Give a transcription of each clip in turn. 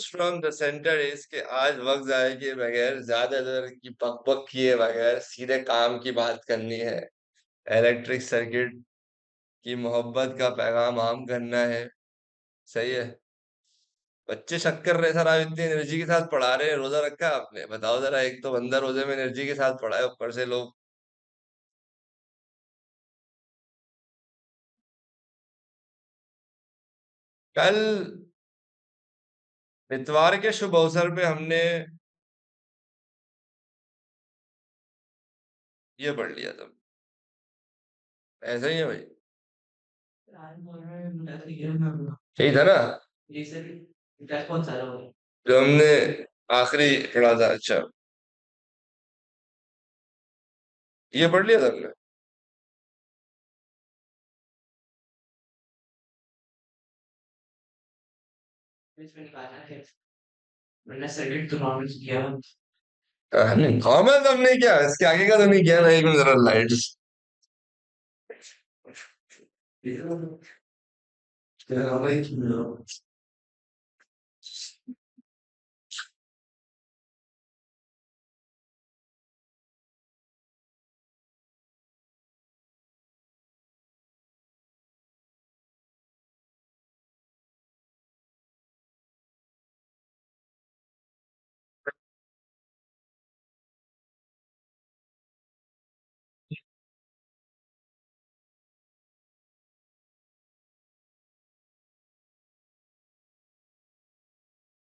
News from the centre is के आज वक्त जाए के बगैर ज्यादा देर की बकबक किए बगैर सीधे काम की बात करनी है। इलेक्ट्रिक सर्किट की मोहब्बत का पैगाम आम करना है। सही है। बच्चे शक कर रहे सर, आप इतनी एनर्जी के साथ पढ़ा रहे हैं, रोजा रखा है आपने? बताओ जरा, एक तो बंदा रोजे में एनर्जी के साथ पढ़ा है, ऊपर से लोग। कल इतवार के शुभ अवसर पे हमने ये पढ़ लिया था। ऐसा ही है भाई। सही था ना? जो हमने आखिरी पढ़ा था। अच्छा, ये पढ़ लिया था हमने। नहीं, कॉमन हमने क्या, इसके आगे का तो नहीं किया ना। एक मिनट जरा लाइट्स।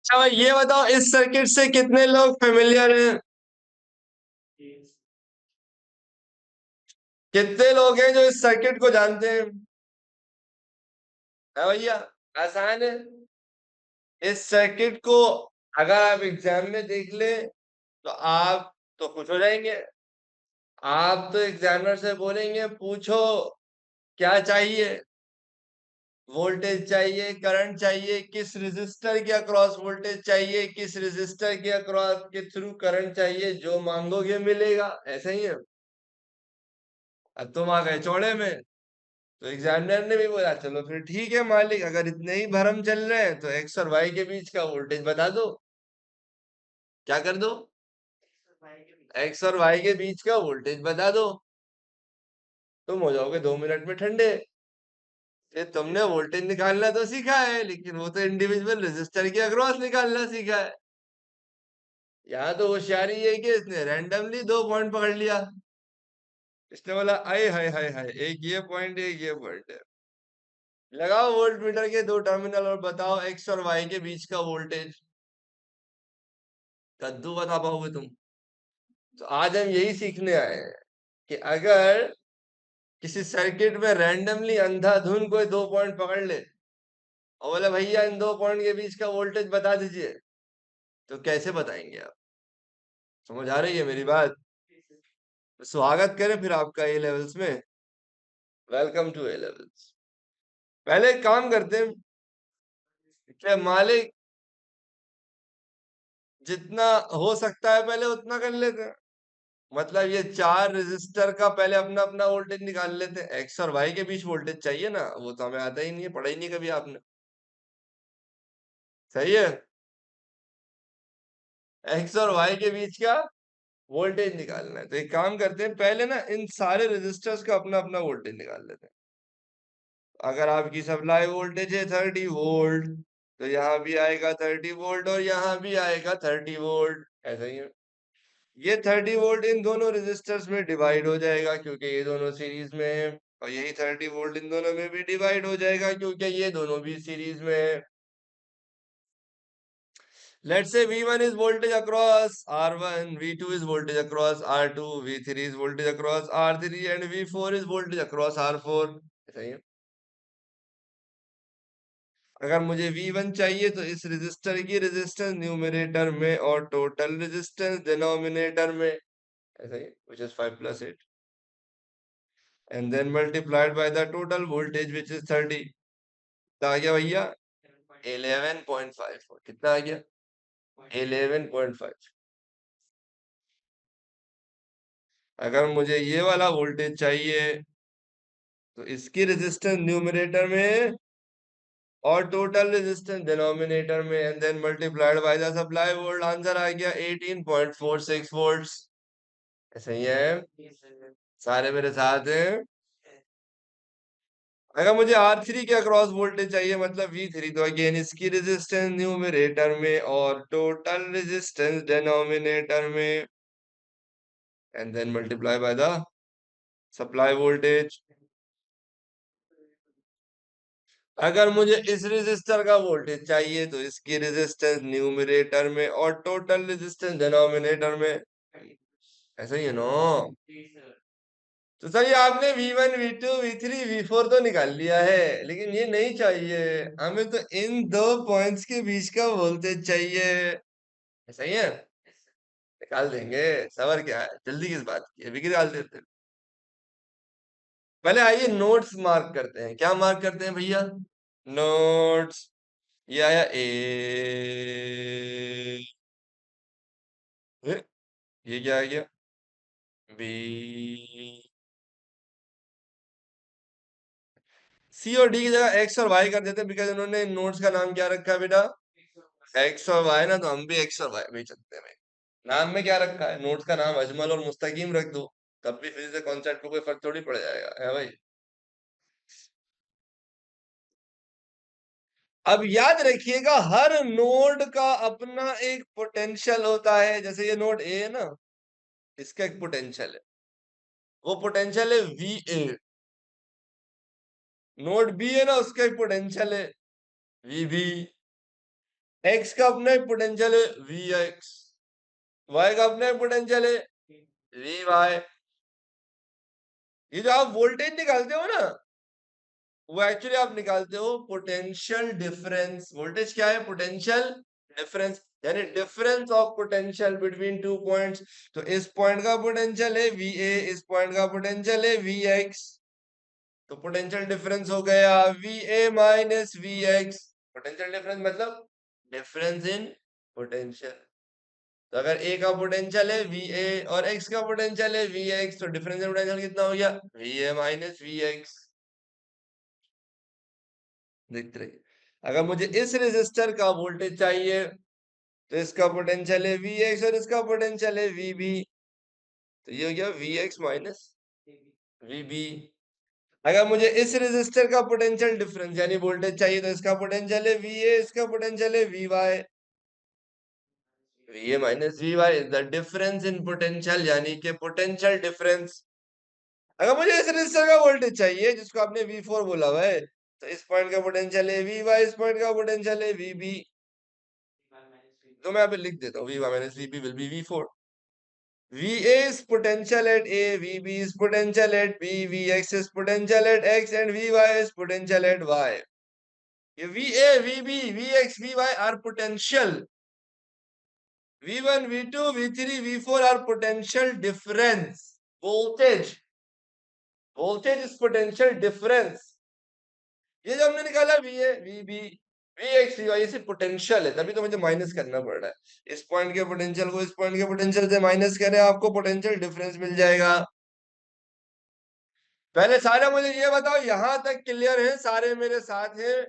अच्छा भाई, ये बताओ इस सर्किट से कितने लोग फेमिलियर हैं? कितने लोग हैं जो इस सर्किट को जानते हैं? है भैया, आसान है। इस सर्किट को अगर आप एग्जाम में देख ले तो आप तो खुश हो जाएंगे। आप तो एग्जामिनर से बोलेंगे पूछो क्या चाहिए। वोल्टेज चाहिए, करंट चाहिए, किस रेजिस्टर के अक्रॉस वोल्टेज चाहिए, किस रेजिस्टर के अक्रॉस के थ्रू करंट चाहिए, जो मांगोगे मिलेगा। ऐसा ही है। अब तुम आ गए चौड़े में, तो एग्जामिनर ने भी बोला चलो फिर ठीक है मालिक, अगर इतने ही भरम चल रहे हैं तो एक्स और वाई के बीच का वोल्टेज बता दो। क्या कर दो? एक्स और वाई के बीच का वोल्टेज बता दो। तुम हो जाओगे 2 मिनट में ठंडे। ये तुमने वोल्टेज निकालना तो सीखा है, लेकिन वो तो इंडिविजुअल रेजिस्टर के अक्रॉस निकालना सीखा है। यहाँ तो होशियारी ये कि इसने रैंडमली 2 पॉइंट पकड़ लिया। इसने बोला आए हाय हाय हाय, एक ये पॉइंट एक ये पॉइंट है। लगाओ वोल्ट मीटर के 2 टर्मिनल और बताओ एक्स और वाई के बीच का वोल्टेज। कद्दू बता पाओगे तुम? तो आज हम यही सीखने आए हैं कि अगर किसी सर्किट में रैंडमली अंधाधुन कोई 2 पॉइंट पकड़ ले और बोले भैया इन 2 पॉइंट के बीच का वोल्टेज बता दीजिए, तो कैसे बताएंगे आप? समझ आ रही है मेरी बात? तो स्वागत करें फिर आपका ए लेवल्स में। Welcome to A levels. पहले एक काम करते हैं कि मालिक जितना हो सकता है पहले उतना कर लेते हैं। मतलब ये 4 रेजिस्टर का पहले अपना अपना वोल्टेज निकाल लेते हैं। एक्स और वाई के बीच वोल्टेज चाहिए ना, वो तो हमें आता ही नहीं है, पढ़ा ही नहीं कभी आपने। सही है। एक्स और वाई के बीच का वोल्टेज निकालना है, तो एक काम करते हैं पहले ना इन सारे रेजिस्टर्स का अपना अपना वोल्टेज निकाल लेते हैं। अगर आपकी सप्लाई वोल्टेज है 30 वोल्ट, तो यहाँ भी आएगा 30 वोल्ट और यहाँ भी आएगा 30 वोल्ट। ऐसा ही है। ये 30 वोल्ट इन दोनों रेजिस्टर्स में डिवाइड हो जाएगा क्योंकि ये दोनों सीरीज में है, और यही 30 वोल्ट इन दोनों में भी डिवाइड हो जाएगा क्योंकि ये दोनों भी सीरीज में है। Let's say V1 is voltage across R1, V2 is voltage across R2, V3 is voltage across R3 and V4 is voltage across R4। ऐसा ही है। अगर मुझे V1 चाहिए तो इस रेजिस्टर की रेजिस्टेंस न्यूमरेटर में और टोटल रेजिस्टेंस डिनोमिनेटर में। ऐसा ही, which is 5 plus 8 and then multiplied by the total voltage which is 30। कितना आ गया भैया? 11.54। कितना आ गया? 11.5। अगर मुझे ये वाला वोल्टेज चाहिए तो इसकी रेजिस्टेंस न्यूमरेटर में और टोटल रेजिस्टेंस डिनोमिनेटर में and then multiplied by the supply volt, answer आ गया 18.46 वोल्ट्स। सही है, सारे मेरे साथ हैं। अगर मुझे R3 के अक्रॉस वोल्टेज चाहिए मतलब V3, तो अगेन इसकी रेजिस्टेंस न्यूमरेटर में और टोटल रेजिस्टेंस डिनोमिनेटर में and then multiply by the supply voltage. अगर मुझे इस रेजिस्टर का वोल्टेज चाहिए तो इसकी रेजिस्टेंस न्यूमरेटर में और टोटल रेजिस्टेंस डिनोमिनेटर में। ऐसा ही है ना? तो सर ये आपने V1 V2 V3 V4 तो निकाल लिया है, लेकिन ये नहीं चाहिए हमें, तो इन दो पॉइंट्स के बीच का वोल्टेज चाहिए। सही है, निकाल देंगे। सवाल क्या है, जल्दी किस बात की है, अभी निकाल देते हैं। पहले आइए नोट्स मार्क करते हैं। क्या मार्क करते हैं भैया? नोट्स। ये आया ये क्या आ गया? बी। सी और डी की जगह एक्स और वाई कर देते हैं, बिकॉज उन्होंने नोट्स का नाम क्या रखा है बेटा? एक्स और वाई ना, तो हम भी एक्स और वाई भी चलते हैं भाई। नाम में क्या रखा है? नोट्स का नाम अजमल और मुस्तकीम रख दो, तब भी फिजिक्स कॉन्सेप्ट को कोई फर्क थोड़ी पड़ जाएगा, है भाई। अब याद रखिएगा हर नोड का अपना एक पोटेंशियल होता है। जैसे ये नोड ए है ना, इसका एक पोटेंशियल है, वो पोटेंशियल है वी ए। नोड बी है ना, उसका एक पोटेंशियल है वी बी। एक्स का अपना एक पोटेंशियल है वी एक्स, वाई का अपना एक पोटेंशियल है वी वाई। ये जो आप वोल्टेज निकालते हो ना, वो एक्चुअली आप निकालते हो पोटेंशियल डिफरेंस। वोल्टेज क्या है? पोटेंशियल डिफरेंस, यानी difference of potential between two points. तो इस पॉइंट का पोटेंशियल है वी ए, इस पॉइंट का पोटेंशियल है वी एक्स। तो पोटेंशियल डिफरेंस हो गया V A minus V X. Potential difference मतलब डिफरेंस इन पोटेंशियल। तो अगर ए का पोटेंशियल है वी ए और एक्स का पोटेंशियल है वी एक्स, तो डिफरेंस इन पोटेंशियल कितना हो गया? V A minus V X. देखते रहिए। अगर मुझे इस रेजिस्टर का वोल्टेज चाहिए तो इसका पोटेंशियल है वी एक्स और इसका पोटेंशियल है वी बी। तो ये हो गया V X minus V B. अगर मुझे इस रेजिस्टर का पोटेंशियल डिफरेंस यानी वोल्टेज चाहिए तो इसका पोटेंशियल है वी ए, इसका पोटेंशियल है V Y. V A minus V Y the difference in potential, यानी कि पोटेंशियल डिफरेंस। अगर मुझे इस रेजिस्टर का वोल्टेज चाहिए जिसको आपने वी फोर बोला हुआ है, तो इस पॉइंट का पोटेंशियल है वी वाई, इस पॉइंट का पोटेंशियल है वी बी। तो मैं यहाँ पे लिख देता हूँ V Y minus V B will be V four. VA is potential at A, VB is potential at B, Vx is potential at X, and Vy is potential at Y. ये VA, VB, Vx, Vy are potential. V1, V2, V3, V4 are potential difference. Voltage. Voltage is potential difference. ये जो हमने निकाला VA, VB, Vx, Vy, ये सिर्फ potential है, तभी तो मुझे माइनस करना पड़ रहा है। इस पॉइंट के पोटेंशियल को इस पॉइंट के पोटेंशियल से माइनस करें, आपको पोटेंशियल डिफरेंस मिल जाएगा। पहले सारे मुझे ये बताओ, यहां तक क्लियर है? सारे मेरे साथ हैं?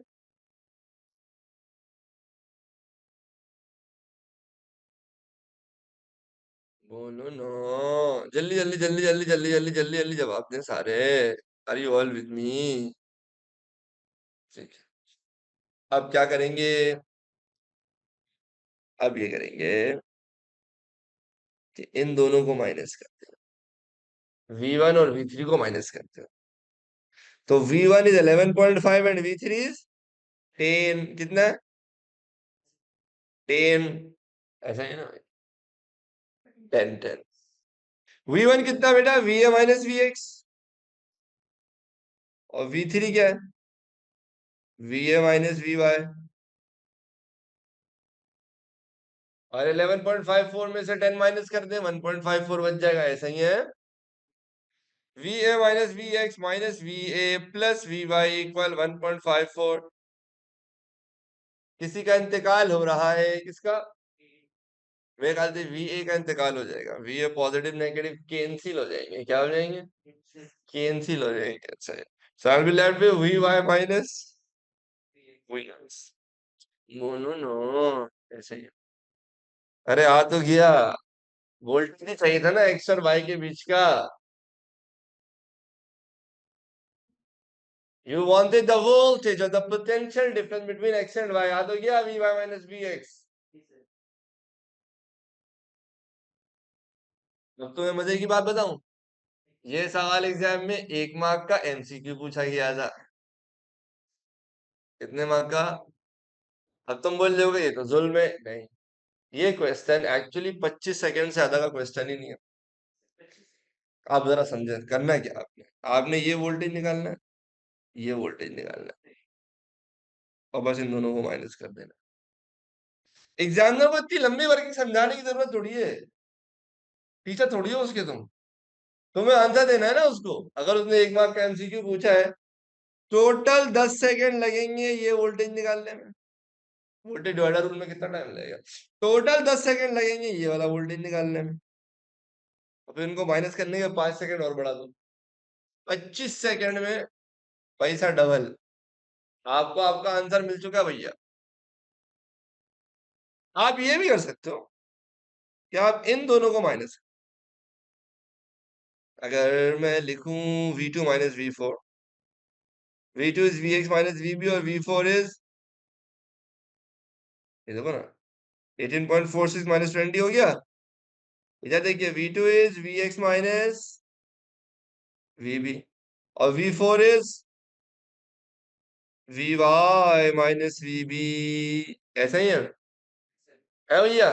बोलो नो, जल्दी जल्दी जल्दी जल्दी जल्दी जल्दी जल्दी जल्दी जवाब दें सारे। Are you all with me? ठीक है, अब क्या करेंगे? अब ये करेंगे कि इन दोनों को माइनस करते हैं, V1 और V3 को माइनस करते हैं। तो V1 is 11.5 and V3 is 10। कितना है? 10। ऐसा है ना? 10 10। V1 कितना बेटा? VA minus VX। और V3 क्या है? VA minus VY। और 11.54 में से 10 माइनस कर दे, 1.54 बच जाएगा। ऐसा ही है। VA minus VX minus VA plus VY equal 1.54। किसी का इंतकाल हो रहा है, किसका? मेरे ख्याल से VA का इंतकाल हो जाएगा। VA पॉजिटिव नेगेटिव कैंसिल हो जाएंगे। क्या हो जाएंगे? कैंसिल हो जाएंगे। अच्छा है। So I'll be left with VY minus no no no, ऐसे ही। अरे आ तो गया, वोल्टेज चाहिए था ना एक्स और वाई के बीच का। You wanted the voltage or the potential difference between x and y. याद हो गया, vy minus vx। अब तुम्हें मजे की बात बताऊं, ये सवाल एग्जाम में 1 मार्क का एमसीक्यू पूछा गया था। कितने मार्क का? अब तुम बोल रहे ये तो जुल्म है। नहीं, ये क्वेश्चन एक्चुअली 25 सेकंड से ज्यादा का क्वेश्चन ही नहीं है। आप जरा समझे करना है क्या आपने। आपने ये वोल्टेज निकालना है, ये वोल्टेज निकालना है, और बस इन दोनों को माइनस कर देना। एग्जामिनर को इतनी लंबी वर्किंग समझाने की जरूरत थोड़ी है। टीचर थोड़ी हो उसके तुम। तुम्हें आंसर देना है ना उसको। अगर उसने 1 मार्क का एमसीक्यू पूछा है, टोटल 10 सेकंड लगेंगे ये वोल्टेज निकालने में। वोल्टेज डिवाइडर रूल में कितना टाइम लगेगा? टोटल 10 सेकंड लगेंगे ये वाला वोल्टेज निकालने में। और फिर इनको माइनस करने के 5 सेकंड और बढ़ा दो, 25 सेकंड में पैसा डबल। आपको आपका आंसर मिल चुका भैया। आप ये भी कर सकते हो कि आप इन दोनों को माइनस, अगर मैं लिखूं v2 minus v4, v2 is vx minus vb और v4 इज, ये देखो ना, 18.46 माइनस 20 हो गया। इधर देखिए v2 is vx minus vb और v4 is vy minus vb। ऐसा ही है भैया।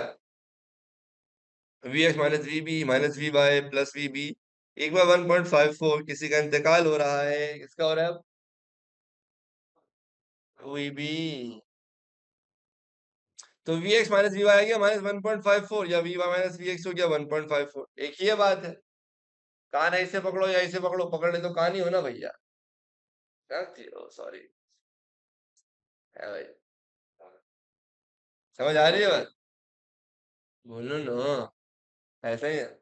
vx minus vb minus vy plus vb। एक बार 1.54, किसी का इंतकाल हो रहा है, किसका हो रहा है अब? vb। तो vx माइनस vy आ गया माइनस 1.54, या vy माइनस vx हो गया 1.54। एक ही है बात है। कान ऐसे पकड़ो या ऐसे पकड़ो, पकड़ ले तो कान ही हो ना भैया। सॉरी, है भाई। समझ आ रही है बात? बोलो नो, ऐसा ही है।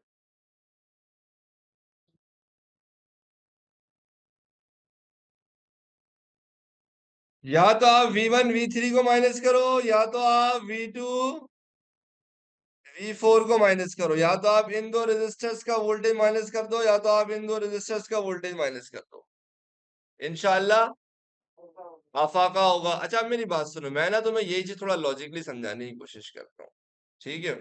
या तो आप V1 V3 को माइनस करो, या तो आप V2 V4 को माइनस करो, या तो आप इन दो रेजिस्टर्स का वोल्टेज माइनस कर दो, या तो आप इन दो रेजिस्टर्स का वोल्टेज माइनस कर दो। इंशाल्लाह आफाका होगा। अच्छा अब मेरी बात सुनो, मैं ना तुम्हें यही चीज थोड़ा लॉजिकली समझाने की कोशिश करता हूँ, ठीक है?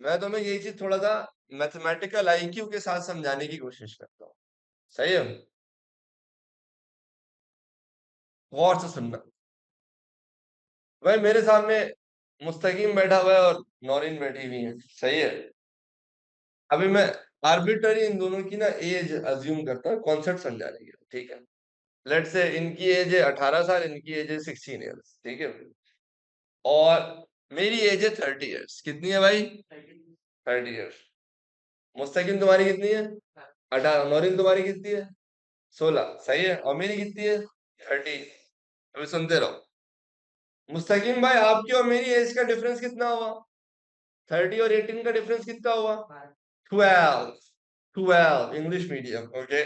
मैं तुम्हें यही चीज थोड़ा सा मैथमेटिकल आईक्यू के साथ समझाने की कोशिश करता हूँ। सही है? गौर से सुनना। भाई मेरे सामने मुस्तकीम बैठा हुआ है और नौरीन बैठी हुई है, सही है? अभी मैं आर्बिट्ररी इन दोनों की ना एज अज्यूम करता हूँ कॉन्सेप्ट समझाने के लिए, ठीक है? लेट्स से इनकी एज है 18 साल, इनकी एज है 16 ईयर्स, ठीक है? और मेरी एज है 30 ईयर्स। कितनी है भाई? 30 ईयर्स। मुस्तकिम तुम्हारी कितनी है? 18। नौरीन तुम्हारी कितनी है? 16। सही है, और मेरी कितनी है? 30। अभी सुनते रहो। मुस्तकिम भाई, आपकी और मेरी एज का डिफरेंस कितना हुआ? 30 और 18 का डिफरेंस कितना हुआ? 12। 12 इंग्लिश मीडियम, ओके।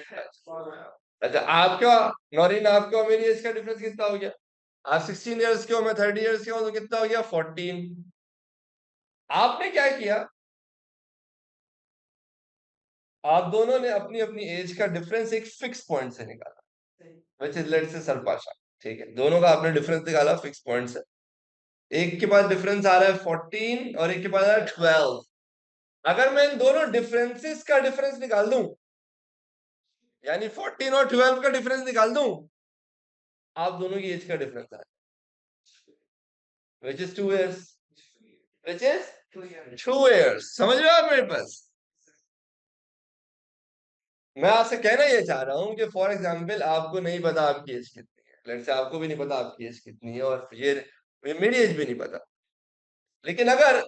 अच्छा आपका, नौरीन, आपका और मेरी एज का डिफरेंस कितना हो गया? आप 16 ईयर्स के हो, मैं 30 ईयर्स के हो, तो कितना हो गया? 14। आपने क्या किया, आप दोनों ने अपनी अपनी एज का डिफरेंस एक फिक्स पॉइंट से निकाला, विच इज लेट्स से सरपाशा। ठीक है, दोनों का आपने डिफरेंस निकाला फिक्स पॉइंट से। एक के पास डिफरेंस आ रहा है 14 और एक के पास आ रहा है 12। अगर मैं इन दोनों डिफरेंसेस का डिफरेंस निकाल दूं, यानी 14 और 12 का डिफरेंस निकाल दूं, आप दोनों की एज का डिफरेंस आ रहा है, which is 2 years. Which is 2 years. समझ रहे हो आप मेरे पास? मैं आपसे कहना ये चाह रहा हूँ कि फॉर एग्जाम्पल आपको नहीं पता आपकी एज कितनी है, लेट्स से आपको भी नहीं पता आपकी एज कितनी है, और ये मेरी एज भी नहीं पता। लेकिन अगर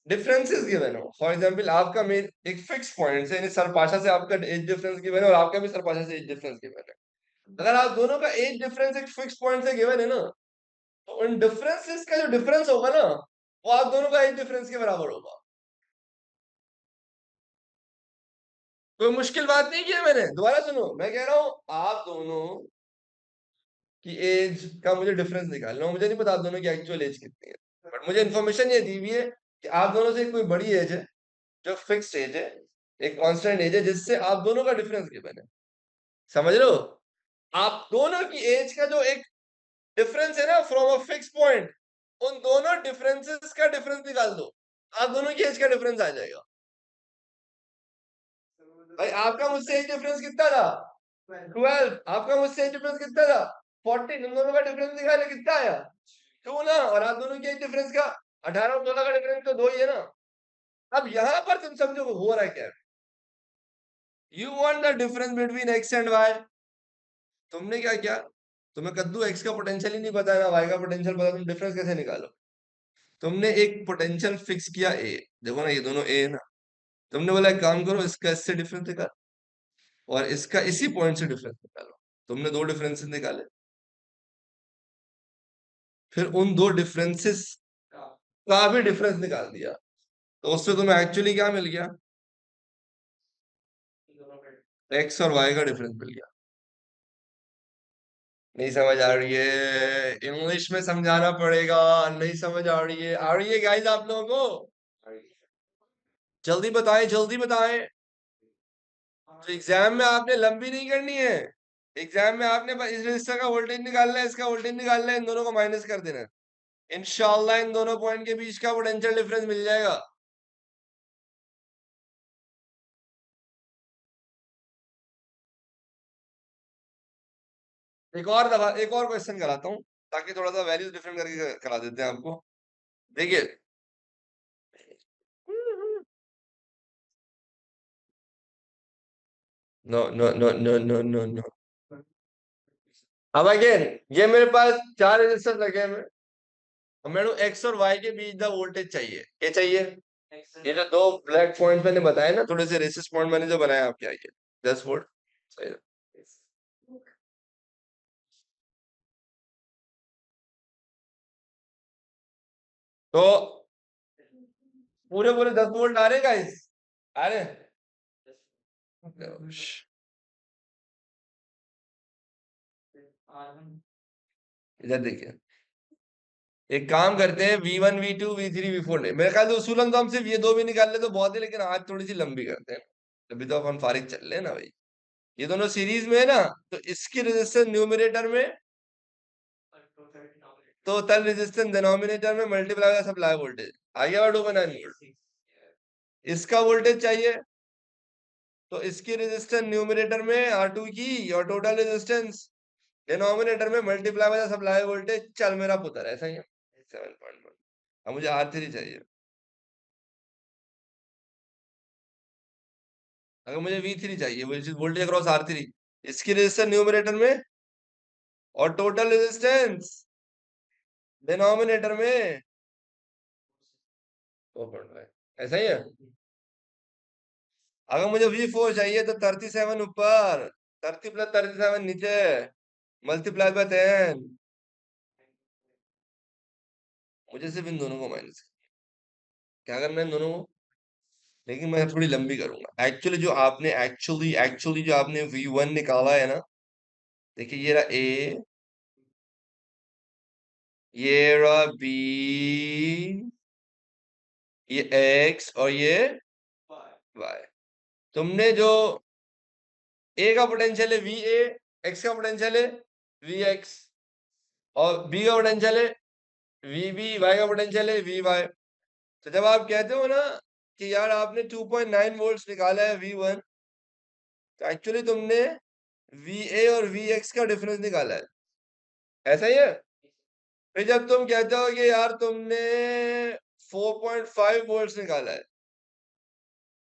डिफरेंसेस गिवन हो, फॉर एग्जांपल आपका मेरे एक फिक्स पॉइंट से, यानी सरपाशा से आपका एज डिफरेंस गिवन है और आपका भी सरपाशा से एज डिफरेंस गिवन है। अगर आप दोनों का एज डिफरेंस एक फिक्स पॉइंट से गिवन है ना, तो उन डिफरेंसेस का जो डिफरेंस होगा ना, वो आप दोनों का एज डिफरेंस के बराबर होगा। कोई मुश्किल बात नहीं की है मैंने। दोबारा सुनो, मैं कह रहा हूं आप दोनों कि एज का मुझे डिफरेंस निकालना है, मुझे नहीं पता आप दोनों की एक्चुअल एज कितनी है, बट मुझे इन्फॉर्मेशन ये दी हुई है कि आप दोनों से कोई बड़ी एज है, जो फिक्स्ड एज है, एक कांस्टेंट एज है, जिससे आप दोनों का डिफरेंस गिवन है। समझ रहे हो? आप दोनों की एज का जो एक डिफरेंस है ना फ्रॉम अ फिक्स पॉइंट, उन दोनों डिफरेंसेस का डिफरेंस निकाल दो, आप दोनों की एज का डिफरेंस आ जाएगा। भाई आपका मुझसे एज डिफरेंस कितना था? 12। आपका मुझसे एज डिफरेंस कितना था? 14। उन दोनों का डिफरेंस निकाले, कितना आया? 2 ना। और आप दोनों की एज डिफरेंस का 18 और 16 का डिफरेंस तो 2 ही है ना। अब यहां पर तुम समझो हो रहा है क्या। You want the difference between X and Y. तुमने क्या किया? तुम्हें कद्दू एक्स का पोटेंशियल ही नहीं पता है ना वाई का पोटेंशियल पता, तुम डिफरेंस कैसे निकालो? तुमने एक पोटेंशियल फिक्स किया ए, देखो ना ये दोनों ए है ना, तुमने बोला एक काम करो इसका इससे डिफरेंस निकाल और इसका इसी पॉइंट से डिफरेंस निकालो। तुमने दो डिफरेंसेस निकाले, फिर उन दो डिफरेंसेस का भी डिफरेंस निकाल दिया, तो उससे तुम्हें एक्चुअली क्या मिल गया? एक्स और वाई का डिफरेंस मिल गया। नहीं समझ आ रही है? इंग्लिश में समझाना पड़ेगा। नहीं समझ आ रही है गाइस आप लोगों को? जल्दी बताएं, जल्दी बताएं। तो एग्जाम में आपने लंबी नहीं करनी है, एग्जाम में आपने बस इस रजिस्टर का वोल्टेज निकालना है, इसका वोल्टेज निकालना है, इन दोनों को माइनस कर देना है। इंशाल्लाह इन दोनों पॉइंट के बीच का पोटेंशियल डिफरेंस मिल जाएगा। एक और दफा एक और क्वेश्चन कराता हूँ, ताकि थोड़ा सा वैल्यूज डिफरेंट करके करा देते हैं आपको। देखिए, no no no no no no no. अब अगेन, ये मेरे पास चार रेजिस्टर लगे हैं, और मेरे एक्स और वाई के बीच द वोल्टेज चाहिए। क्या चाहिए? ये जो दो ब्लैक पॉइंट मैंने बताए ना, थोड़े से रेसिस पॉइंट मैंने जो बनाया आपके आगे, 10 वोल्ट। सही है। तो पूरे पूरे 10 वोल्ट आ रहे गाइस? आ रहे? इधर देखिए, एक काम करते हैं, V1 V2 V3 V4 मेरे ख्याल से उसूलन तो हम सिर्फ ये दो भी निकाल ले तो बहुत है, लेकिन आज थोड़ी सी लंबी करते हैं, अभी तो अपन फारिग चल रहे हैं ना भाई। ये दोनों सीरीज में है ना, तो इसकी रेजिस्टेंस न्यूमरेटर में, तो टोटल रेजिस्टेंस डिनोमिनेटर में मल्टीप्लाई का सप्लाई वोल्टेज आ गया 2.9 वोल्ट। इसका वोल्टेज चाहिए, तो इसकी रेजिस्टेंस न्यूमरेटर में R2 की, और टोटल रेजिस्टेंस डिनोमिनेटर में मल्टीप्लाई बाय सप्लाई वोल्टेज। चल मेरा पुत्र ऐसा ही है 7.1। अब मुझे R3 चाहिए। अगर मुझे V3 चाहिए, वोल्टेज अक्रॉस R3, इसकी रेजिस्टेंस न्यूमरेटर में और टोटल रेजिस्टेंस डिनोमिनेटर में 4.5। ऐसा ही है। अगर मुझे V4 चाहिए तो 37 ऊपर, 30 प्लस 37 नीचे, मल्टीप्लाई बाय 10। मुझे सिर्फ इन दोनों को माइनस, क्या करना है इन दोनों को, लेकिन मैं थोड़ी लंबी करूंगा। एक्चुअली जो आपने V1 निकाला है ना, देखिए ये रहा A, ये रहा B, ये X और ये Y। तुमने जो A का पोटेंशियल है VA, X का पोटेंशियल है VX, और B का पोटेंशियल है VB, Y का पोटेंशियल है VY। तो जब आप कहते हो ना कि यार आपने 2.9 वोल्ट्स निकाला है V1, तो एक्चुअली तुमने VA और VX का डिफरेंस निकाला है। ऐसा ही है। फिर जब तुम कहते हो कि यार तुमने 4.5 वोल्ट्स निकाला है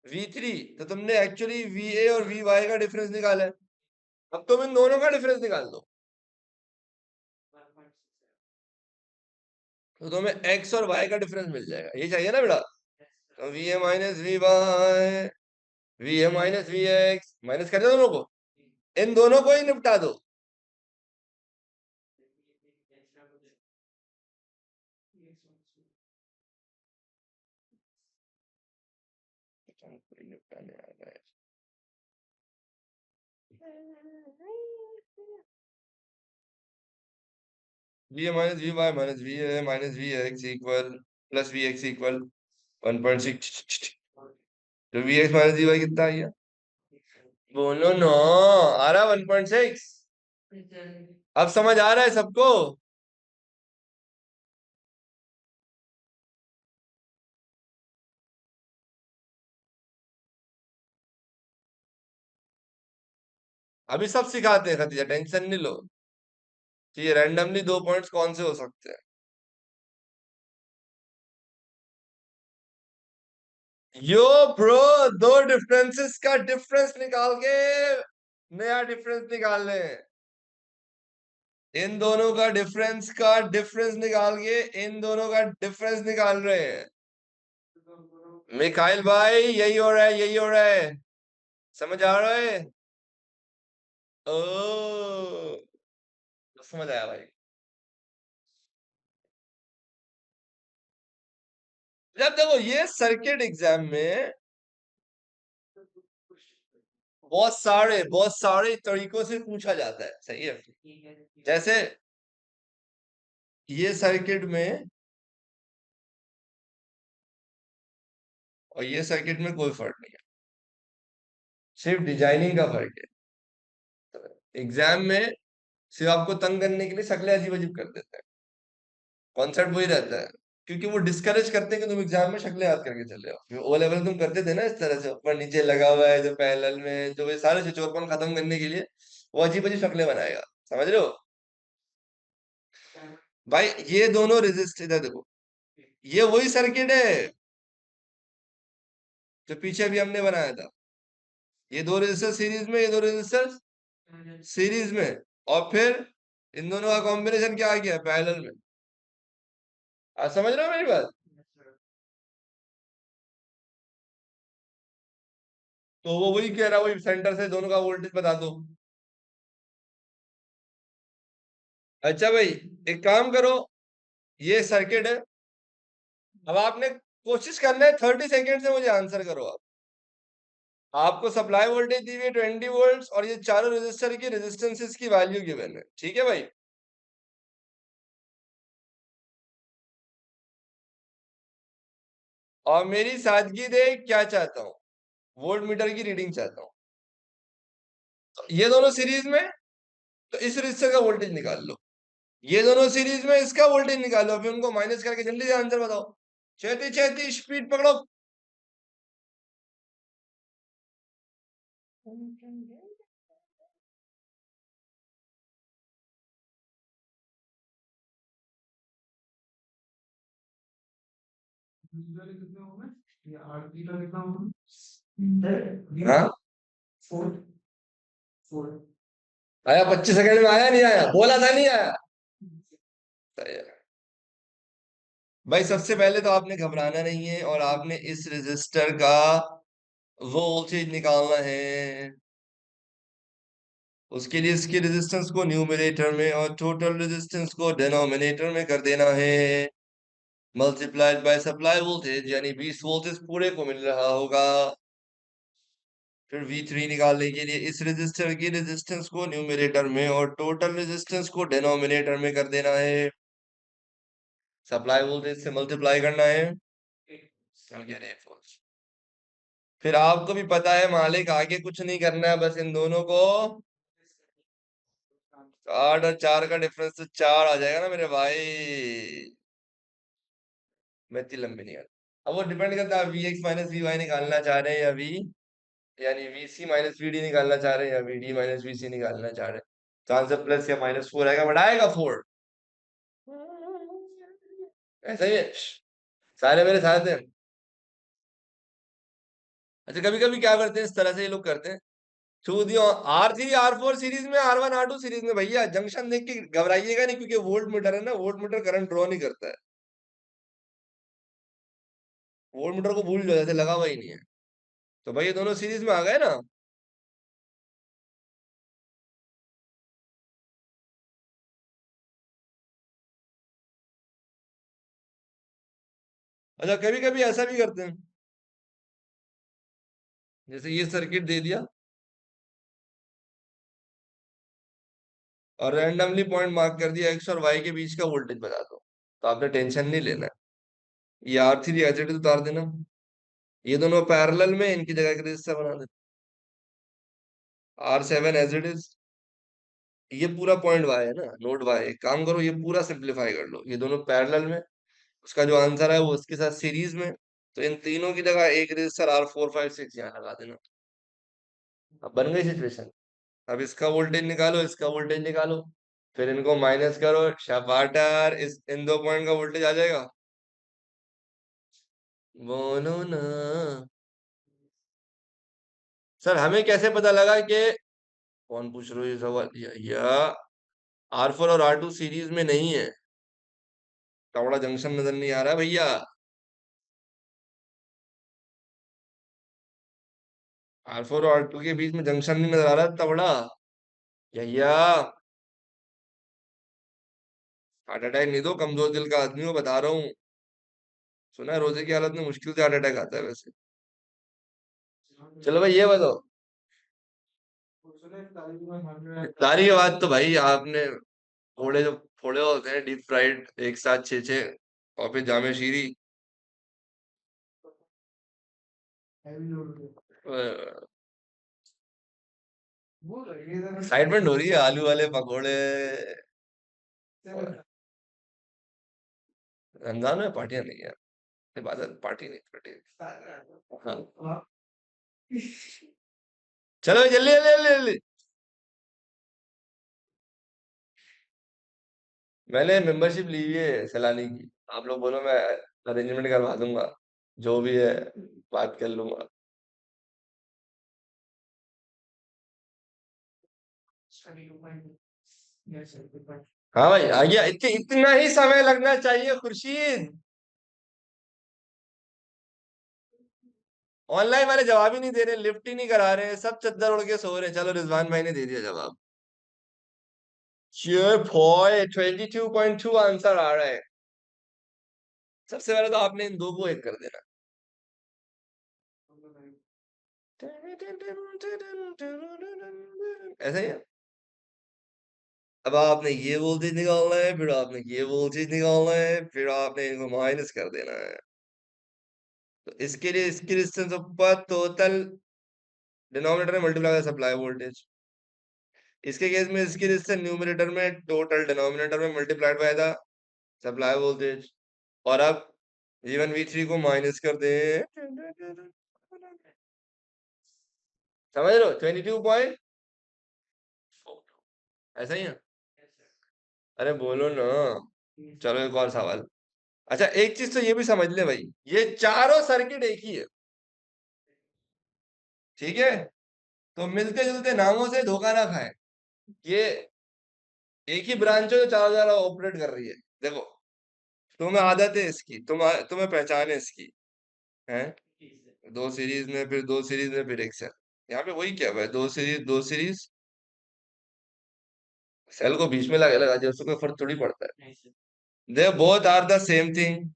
V3, तो तुमने एक्चुअली VA और VY का डिफरेंस निकाला है। अब तुम इन दोनों का डिफरेंस निकाल दो, तो तुम्हें X और Y का डिफरेंस मिल जाएगा। ये चाहिए ना बेटा? तो VA minus VY, VA minus VX, minus कर दो दोनों को, इन दोनों को ही निपटा दो। निपटाने आ रहा है। V A minus V Y minus V A minus V X equal plus V X equal 1.6। तो V X minus V Y कितना आ गया? बोलो नो। आ रहा 1.6। अब समझ आ रहा है सबको? अभी सब सिखाते हैं खतीजा, टेंशन नहीं लो। तो ये रैंडमली दो पॉइंट्स कौन से हो सकते हैं? यो ब्रो, दो डिफरेंसेस का डिफरेंस निकाल के नया डिफरेंस निकाल ले। इन दोनों का डिफरेंस निकाल के इन दोनों का डिफरेंस निकाल रहे हैं। मिखाइल भाई यही हो रहा है, यही हो रहा है। समझ आ रहा है? ओ, समझ आया भाई। जब देखो ये सर्किट एग्जाम में बहुत सारे तरीकों से पूछा जाता है, सही है। जैसे ये सर्किट में और ये सर्किट में कोई फर्क नहीं है, सिर्फ डिजाइनिंग का फर्क है। एग्जाम में सिर्फ आपको तंग करने के लिए शक्लें अजीब अजीब कर देते हैं। कॉन्सेप्ट वही रहता है, क्योंकि वो डिस्करेज करते हैं कि तुम एग्जाम में शक्लें याद करके चले आओ। ओ लेवल तुम करते थे ना इस तरह से, ऊपर नीचे लगा हुआ है जो पैरेलल में, जो ये सारे छिछोरपन खत्म करने के लिए वो अजीब अजीब शक्लें बनाएगा। समझ रहे हो भाई? ये दोनों रेजिस्ट, इधर देखो, ये वही सर्किट है जो पीछे भी हमने बनाया था। ये दो रेजिस्टर सीरीज में, ये दो रेजिस्टर सीरीज में, और फिर इन दोनों का कॉम्बिनेशन क्या आ गया पैरेलल में। आप समझ रहे हो मेरी बात? तो वो वही कह रहा है, वही सेंटर से दोनों का वोल्टेज बता दो। अच्छा भाई, एक काम करो, ये सर्किट है। अब आपने कोशिश करना है 30 सेकेंड से मुझे आंसर करो आप। आपको सप्लाई वोल्टेज दी हुई है 20 वोल्ट, और ये चारों रेजिस्टर की रेजिस्टेंसेस की वैल्यू गिवन है, ठीक है भाई? और मेरी सादगी देख क्या चाहता हूँ, वोल्ट मीटर की रीडिंग चाहता हूँ। तो ये दोनों सीरीज में, तो इस रेजिस्टर का वोल्टेज निकाल लो। ये दोनों सीरीज में, इसका वोल्टेज निकालो, अभी उनको माइनस करके जल्दी से आंसर बताओ। छेती छेती स्पीड पकड़ो। हाँ, आया 25 सेकंड में, आया नहीं आया, बोला था नहीं आया। सही है। भाई सबसे पहले तो आपने घबराना नहीं है, और आपने इस रेजिस्टर का वोल्टेज निकालना है। उसके लिए इसके रेजिस्टेंस को न्यूमरेटर में और टोटल रेजिस्टेंस को डिनोमिनेटर में कर देना है, मल्टीप्लाइड बाय सप्लाई वोल्टेज, यानी 20 वोल्टेज पूरे को मिल रहा होगा। फिर V3 निकालने के लिए इस रेजिस्टर की रेजिस्टेंस को न्यूमरेटर में और टोटल रेजिस्टेंस को डिनोमिनेटर में कर देना है, सप्लाई वोल्टेज से मल्टीप्लाई करना है। फिर आपको भी पता है मालिक, आगे कुछ नहीं करना है, बस इन दोनों को 8 और 4 का डिफरेंस तो 4 आ जाएगा ना मेरे भाई। मैं इतनी लंबी नहीं करता। अब वो डिपेंड करता है, V X minus V Y निकालना चाह रहे हैं या वी, यानी V C minus V D निकालना चाह रहे हैं या V D minus V C निकालना चाह रहे हैं। तो आंसर प्लस या -4 आएगा, बट आएगा 4। ऐसा ही है, सारे मेरे साथ हैं। अच्छा, कभी कभी क्या करते हैं, इस तरह से ये लोग करते हैं, through the R3 R4 series में, R1 R2 सीरीज में, भैया जंक्शन देख के घबराइएगा नहीं, क्योंकि वोल्ट मीटर है ना, वोल्ट मीटर करंट ड्रॉ नहीं करता है। वोल्ट मीटर को भूल जाओ, जैसे लगा हुआ ही नहीं है। तो भाई ये दोनों सीरीज में आ गए ना। अच्छा, कभी कभी ऐसा भी करते हैं, जैसे ये सर्किट दे दिया, और रैंडमली पॉइंट मार्क कर दिया एक्स और वाई के बीच का वोल्टेज बता दो, तो आपने टेंशन नहीं लेना है। ये R3 एज इट इज उतार देना, ये दोनों पैरेलल में, इनकी जगह एक रजिस्टर बना देना। R7 एज इट इज, ये पूरा पॉइंट वाई है ना, नोड वाई। एक काम करो, ये पूरा सिंप्लीफाई कर लो, ये दोनों पैरेलल में, उसका जो आंसर है वो उसके साथ सीरीज में, तो इन तीनों की जगह एक रजिस्टर R4 5 6 यहाँ लगा देना। अब बन गई सिचुएशन। अब इसका वोल्टेज निकालो, इसका वोल्टेज निकालो, फिर इनको माइनस करो, शाबाटर, इस इन दो पॉइंट का वोल्टेज आ जाएगा। बोलो ना सर, हमें कैसे पता लगा कि, कौन पूछ रहे हो ये सवाल, या R4 और R2 सीरीज में नहीं है? टावड़ा जंक्शन नजर नहीं आ रहा भैया? R4 और R2 के बीच में जंक्शन नहीं नजर आ रहा तवड़ा? भैया हार्ट अटैक नहीं दो, कमजोर दिल का आदमी हो, बता रहा हूँ। सुना है रोजे की हालत में मुश्किल से हार्ट अटैक आता है वैसे। चलो भाई ये बताओ, इफ्तारी के बाद तो भाई आपने फोड़े, जो फोड़े होते हैं डीप फ्राइड, एक साथ 6 6, और फिर जामे शीरी, एक्साइटमेंट हो रही है, आलू वाले पकोड़े। रमजान में पार्टियां नहीं है, इबादत पार्टी नहीं, पार्टी। हाँ चलो जल्दी जल्दी जल्दी जल्दी। मैंने मेंबरशिप ली हुई है सैलानी की, आप लोग बोलो, मैं अरेंजमेंट करवा दूंगा, जो भी है बात कर लूंगा। हाँ भाई आ गया, इतना ही समय लगना चाहिए खुर्शीद। ऑनलाइन वाले जवाब ही नहीं दे रहे, लिफ्ट ही नहीं करा रहे, सब चद्दर उड़ के सो रहे हैं। चलो रिजवान भाई ने दे दिया जवाब। 22.2 आंसर आ रहा है। सबसे पहले तो आपने इन दो को एक कर देना। ऐसा ही है। अब आपने ये वोल्टेज निकालना है, फिर आपने ये वोल्टेज निकालना है, फिर आपने इनको माइनस कर देना है। तो इसके लिए इसकी रेजिस्टेंस ऊपर टोटल डिनोमिनेटर में मल्टीप्लाई सप्लाई वोल्टेज, इसके केस में इसकी रेजिस्टेंस न्यूमरेटर में टोटल डिनोमिनेटर में multiplied by the supply voltage. और अब V1 V3 को माइनस कर दे, समझ लो 22 ऐसा ही है। अरे बोलो ना। चलो एक और सवाल। अच्छा एक चीज तो ये भी समझ ले भाई, ये चारों सर्किट एक ही है, ठीक है? तो मिलते जुलते नामों से धोखा ना खाए। ये एक ही ब्रांच है जो चारों चारों ऑपरेट कर रही है। देखो, तुम्हें आदत है इसकी, तुम्हें पहचान है इसकी, है? दो सीरीज में, फिर दो सीरीज में, फिर एक सेल। यहाँ पे वही क्या भाई, दो सीरीज, सेल को बीच में लगा दिया, उससे कोई फर्क थोड़ी पड़ता है। They both are the same thing.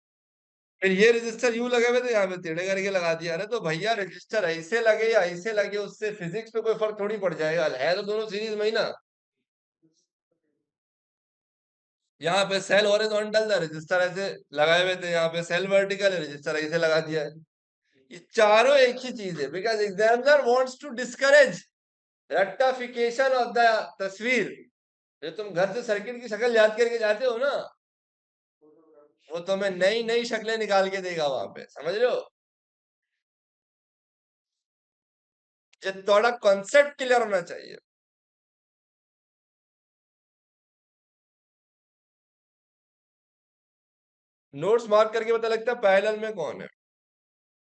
फिर ये रजिस्टर यूं लगे हुए थे, यहाँ पे टेढ़े करके लगा दिया। अरे तो भैया रजिस्टर ऐसे लगे या ऐसे लगे, उससे फिजिक्स पे कोई फर्क थोड़ी पड़ जाएगा, है तो दोनों सीरीज में ही ना। यहाँ पे सेल हॉरिजॉन्टल था, रजिस्टर ऐसे लगाए हुए थे, यहाँ पे सेल वर्टिकल है, रजिस्टर ऐसे लगा दिया है। ये चारों एक ही चीज है, because examiner wants to discourage rectification of the तस्वीर। जो तुम घर से सर्किट की शक्ल याद करके जाते हो ना, वो तुम्हें नई नई शक्लें निकाल के देगा वहां पे, समझ रहे हो? ये थोड़ा कॉन्सेप्ट क्लियर होना चाहिए। नोट्स मार्क करके पता लगता है पैरेलल में कौन है।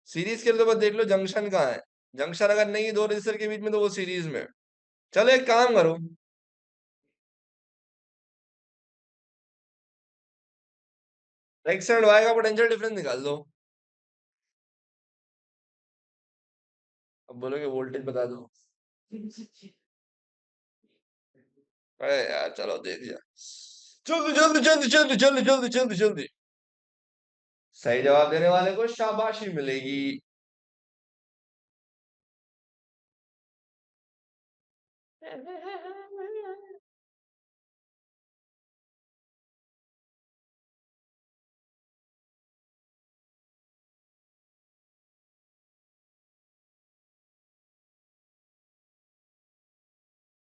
सीरीज के लिए तो बस देख लो जंक्शन कहाँ है, जंक्शन अगर नहीं दो रजिस्टर के बीच में तो वो सीरीज में है। चलो एक काम करो, एक्स एंड वाई का पोटेंशियल डिफरेंस निकाल दो। अब बोलोगे वोल्टेज बता दो, अरे यार चलो दे दिया। जल्दी जल्दी जल्दी जल्दी जल्दी जल्दी जल्दी जल्दी। सही जवाब देने वाले को शाबाशी मिलेगी।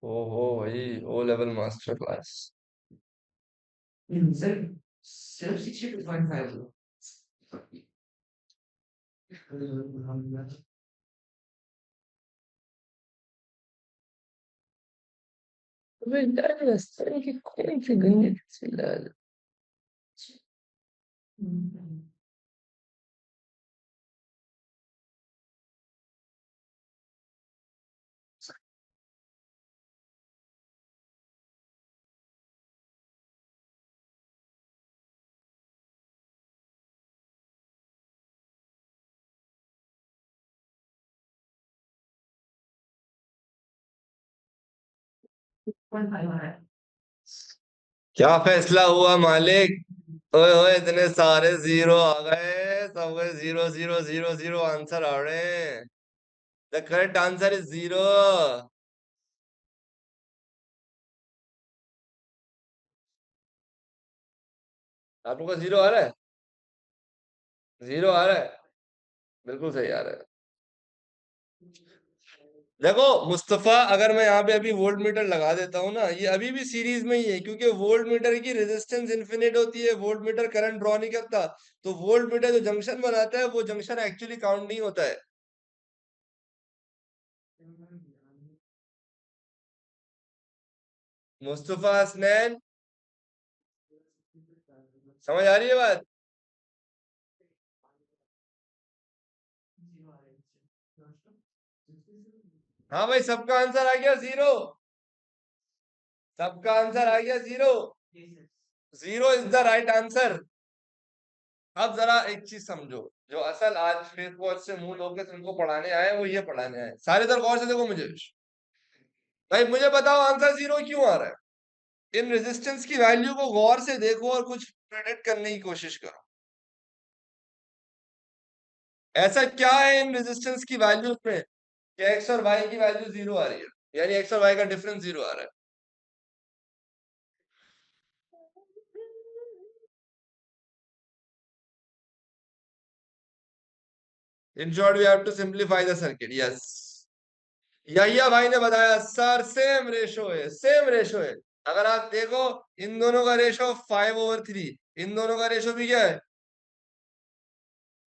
ओहो भाई, ओ लेवल मास्टर क्लास। बेटा रास्ते की कौन सी गंदी चिल्ला। क्या फैसला हुआ मालिक? ओए ओए, इतने सारे जीरो आ गए, सबके zero zero zero zero answer आ रहे हैं। The correct answer is zero. आप लोग का जीरो आ रहा है? जीरो आ रहा है? बिल्कुल सही आ रहा है। देखो मुस्तफा, अगर मैं यहाँ पे अभी वोल्ट मीटर लगा देता हूँ ना, ये अभी भी सीरीज में ही है, क्योंकि वोल्ट मीटर की रेजिस्टेंस इन्फिनिट होती है, वोल्ट मीटर करंट ड्रॉ नहीं करता। तो वोल्ट मीटर जो जंक्शन बनाता है, वो जंक्शन एक्चुअली काउंट नहीं होता है। मुस्तफा हसनैन, समझ आ रही है बात? हाँ भाई, सबका आंसर आ गया जीरो। सबका आंसर आ गया zero. Zero is the right answer. अब जरा एक चीज समझो, जो असल आज फेस वॉच से मुंह धोके तुमको पढ़ाने आए, वो ये पढ़ाने आए सारे। इधर गौर से देखो मुझे भाई, मुझे बताओ आंसर जीरो क्यों आ रहा है? इन रेजिस्टेंस की वैल्यू को गौर से देखो और कुछ प्रेडिक्ट करने की कोशिश करो। ऐसा क्या है इन रेजिस्टेंस की वैल्यूज में कि एक्स और वाई की वैल्यू जीरो आ रही है, यानी एक्स और वाई का डिफरेंस जीरो आ रहा है? In short we have to simplify the circuit. Yes, Yahya भाई ने बताया सर, सेम रेशो है, सेम रेशो है। अगर आप देखो, इन दोनों का रेशो 5/3, इन दोनों का रेशो भी क्या है?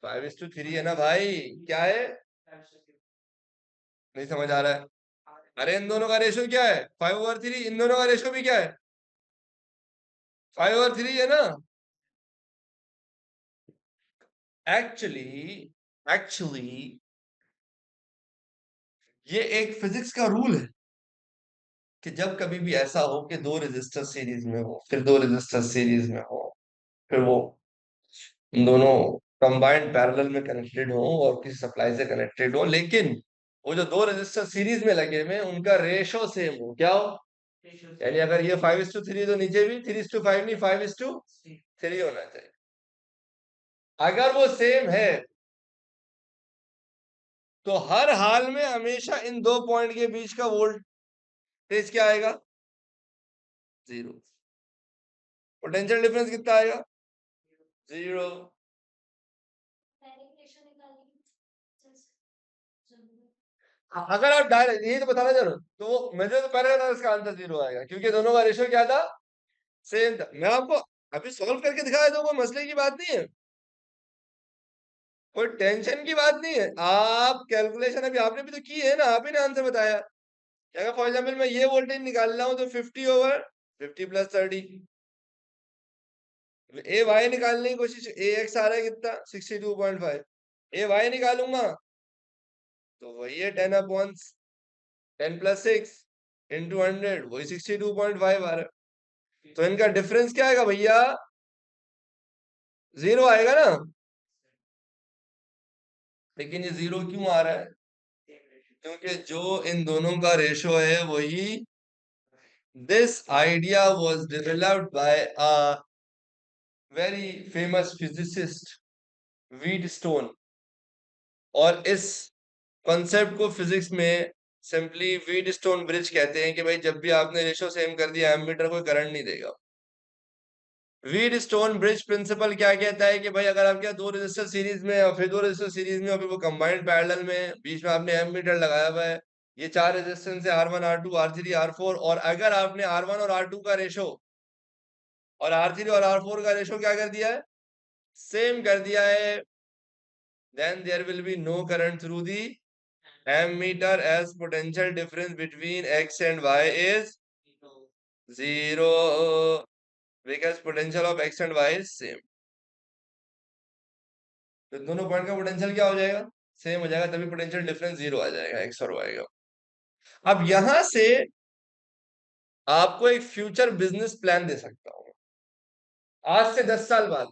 5:3 है ना भाई? क्या है? नहीं समझ आ रहा है? अरे इन दोनों का रेशो क्या है? 5/3। इन दोनों का रेशो भी क्या है? 5/3 है ना? एक्चुअली, एक्चुअली ये एक फिजिक्स का रूल है कि जब कभी भी ऐसा हो कि दो रेजिस्टर सीरीज में हो, फिर दो रेजिस्टर सीरीज में हो, फिर वो दोनों कंबाइंड पैरेलल में कनेक्टेड हो और किसी सप्लाई से कनेक्टेड हो, लेकिन वो जो दो रेजिस्टर सीरीज में लगे हुए हैं, उनका रेशो सेम हो, क्या हो? यानी अगर ये 5:3 तो नीचे भी 3:5 नहीं, 5:3 होना चाहिए। अगर वो सेम है, तो हर हाल में हमेशा इन दो पॉइंट के बीच का वोल्टेज क्या आएगा? जीरो। पोटेंशियल डिफरेंस कितना आएगा? जीरो। अगर आप डायरेक्ट यही तो बताना चाह रहे हो, तो वो मुझे तो पहले था इसका आंसर जीरो आएगा, क्योंकि दोनों का रेशियो क्या था? सेम था। मैं आपको अभी सॉल्व करके दिखाया, तो कोई मसले की बात नहीं है, कोई टेंशन की बात नहीं है। आप कैलकुलेशन अभी आपने भी तो की है ना, आप ही ने आंसर बताया कि अगर फॉर एग्जाम्पल मैं ये वोल्टेज निकाल रहा हूँ, तो 50/50 + 30। ए वाई निकालने की कोशिश, ए एक्स आ रहा है कितना? 62.5। ए वाई निकालूंगा तो वही है 10/10 + 6 × 100, वही 62.5 आ रहा है। तो इनका डिफरेंस क्या आएगा भैया? जीरो आएगा ना? लेकिन ये जीरो क्यों आ रहा है? क्योंकि जो इन दोनों का रेशो है वही, this idea was developed by a very famous physicist, Wheatstone. और इस कॉन्सेप्ट को फिजिक्स में सिंपली व्हीटस्टोन ब्रिज कहते हैं, कि भाई जब भी आपने रेशो सेम कर दिया, एमीटर कोई करंट नहीं देगा। व्हीटस्टोन ब्रिज प्रिंसिपल क्या कहता है कि भाई अगर आपके दो रेजिस्टर सीरीज में और फिर दो रेजिस्टर सीरीज में और फिर वो कंबाइंड पैरेलल में, बीच में आपने एमीटर लगाया हुआ है, ये 4 रेजिस्टेंस है R1 R2 R3 R4, और अगर आपने R1 और R2 का रेशो और R3 और R4 का रेशो क्या कर दिया है, सेम कर दिया है, then there will be no current through the ammeter as potential difference between X and Y is 0, because potential of X and Y is same. तो दोनों पॉइंट का पोटेंशियल क्या हो जाएगा, सेम हो जाएगा, तभी पोटेंशियल डिफरेंस 0 आ जाएगा X और Y का। अब यहां से आपको एक फ्यूचर बिजनेस प्लान दे सकता हूं। आज से 10 साल बाद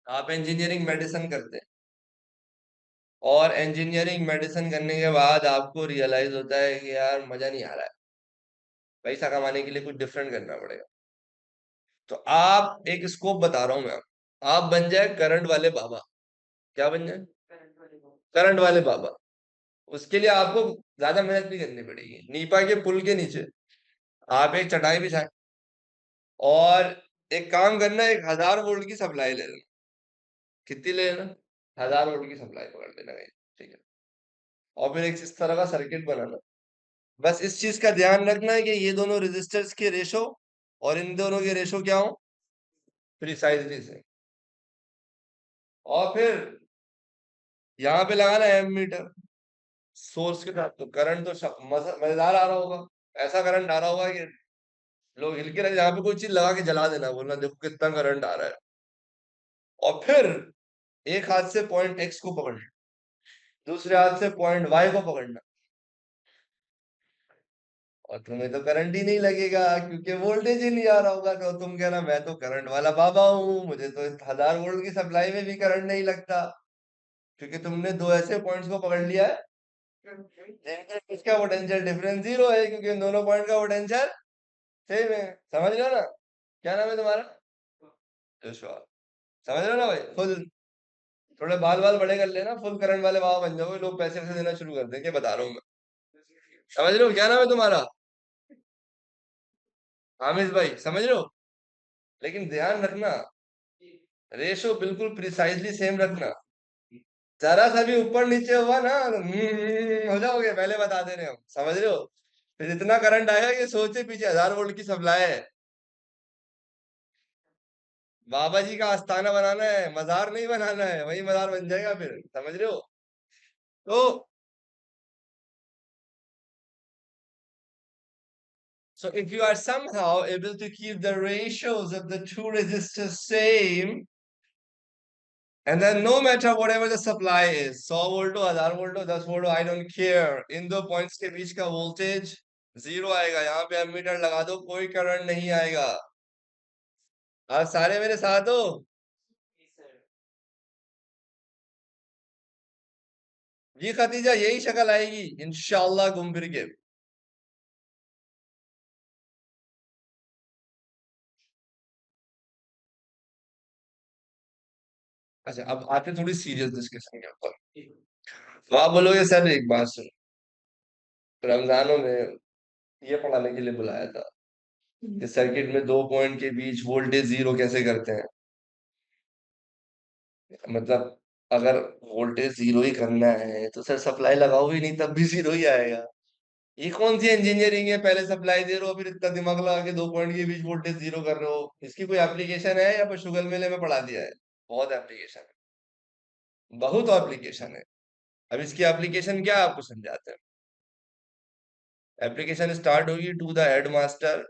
आप इंजीनियरिंग मेडिसिन करते हैं, और इंजीनियरिंग मेडिसिन करने के बाद आपको रियलाइज होता है कि यार मजा नहीं आ रहा है, पैसा कमाने के लिए कुछ डिफरेंट करना पड़ेगा। तो आप, एक स्कोप बता रहा हूं मैं, आप बन जाए करंट वाले बाबा। क्या बन जाए, करंट वाले बाबा। उसके लिए आपको ज्यादा मेहनत नहीं करनी पड़ेगी, नीपा के पुल के नीचे आप एक चटाई बिछाएं, और एक काम करना, 1000 वोल्ट की सप्लाई ले लेना। कितनी ले लेना, 1000 वोल्ट की सप्लाई पकड़ लेना कहीं, ठीक है। और फिर एक इस तरह का सर्किट बनाना। बस इस चीज का ध्यान रखना है कि ये दोनों रेजिस्टर्स के रेशो और इन दोनों के रेशो क्या हो, प्रिसाइजली से। और फिर यहाँ पे लगाना है एमीटर सोर्स के साथ, तो करंट तो मजेदार आ रहा होगा। ऐसा करंट आ रहा होगा कि लोग हिल के रहे, यहाँ पे कोई चीज लगा के जला देना, बोलना देखो कितना करंट आ रहा है। और फिर एक हाथ से पॉइंट एक्स को पकड़ना, दूसरे हाथ से पॉइंट वाई को पकड़ना, और तुम्हें तो करंट ही नहीं लगेगा क्योंकि वोल्टेज ही नहीं आ रहा होगा। तो तुम कहना मैं तो करंट वाला बाबा हूँ, मुझे तो 1000 वोल्ट की सप्लाई में भी करंट नहीं लगता, क्योंकि तुमने दो ऐसे पॉइंट्स को पकड़ लिया है जिनके इसका पोटेंशियल डिफरेंस 0 है, क्योंकि इन दोनों पॉइंट का पोटेंशियल सेम है। समझ रहे हो ना, क्या नाम है तुम्हारा, जोशुआ। समझ रहे हो ना भाई, फुल, थोड़े बाल बाल बड़े कर लेना, फुल करंट वाले बाबा बन जाओगे, लोग पैसे वैसे देना शुरू कर देंगे, बता रहा हूँ मैं। समझ रहे हो, क्या नाम है तुम्हारा, हामिद भाई, समझ रहे हो। लेकिन ध्यान रखना, रेशो बिल्कुल प्रिसाइजली सेम रखना। जरा सा भी ऊपर नीचे हुआ ना तो हो जाओगे, पहले बता दे रहे हम, समझ रहे हो। फिर इतना करंट आएगा कि सोचे पीछे 1000 वोल्ट की सप्लाई है, बाबा जी का आस्थाना बनाना है, मजार नहीं बनाना है, वही मजार बन जाएगा फिर, समझ रहे हो। तो so if you are somehow able to keep the ratios of the two resistors same, and then no matter whatever the supply is, 100 volt हो, 1000 वोल्ट हो, 10 वोल्ट हो, I don't care, इन दो पॉइंट्स के बीच का वोल्टेज 0 आएगा। यहाँ पे ammeter लगा दो, कोई करंट नहीं आएगा। आप सारे मेरे साथ हो। जी खतीजा, यही शक्ल आएगी इंशाल्लाह घूम फिर के। अच्छा, अब आते थोड़ी सीरियस डिस्कशन के ऊपर। तो आप बोलोगे सर एक बात सुनो, रमजानों में ये पढ़ाने के लिए बुलाया था कि सर्किट में दो पॉइंट के बीच वोल्टेज 0 कैसे करते हैं। मतलब अगर वोल्टेज 0 ही करना है तो सर सप्लाई लगाओ ही नहीं, तब भी 0 ही आएगा। ये कौन सी इंजीनियरिंग है, पहले सप्लाई दे रहे हो फिर इतना दिमाग लगा के दो पॉइंट के बीच वोल्टेज 0 कर रहे हो। इसकी कोई एप्लीकेशन है या बस शुगर मेले में पढ़ा दिया है। बहुत एप्लीकेशन है, बहुत एप्लीकेशन है। अब इसकी एप्लीकेशन क्या है, आपको समझाते हैं। एप्लीकेशन स्टार्ट होगी टू द हेडमास्टर,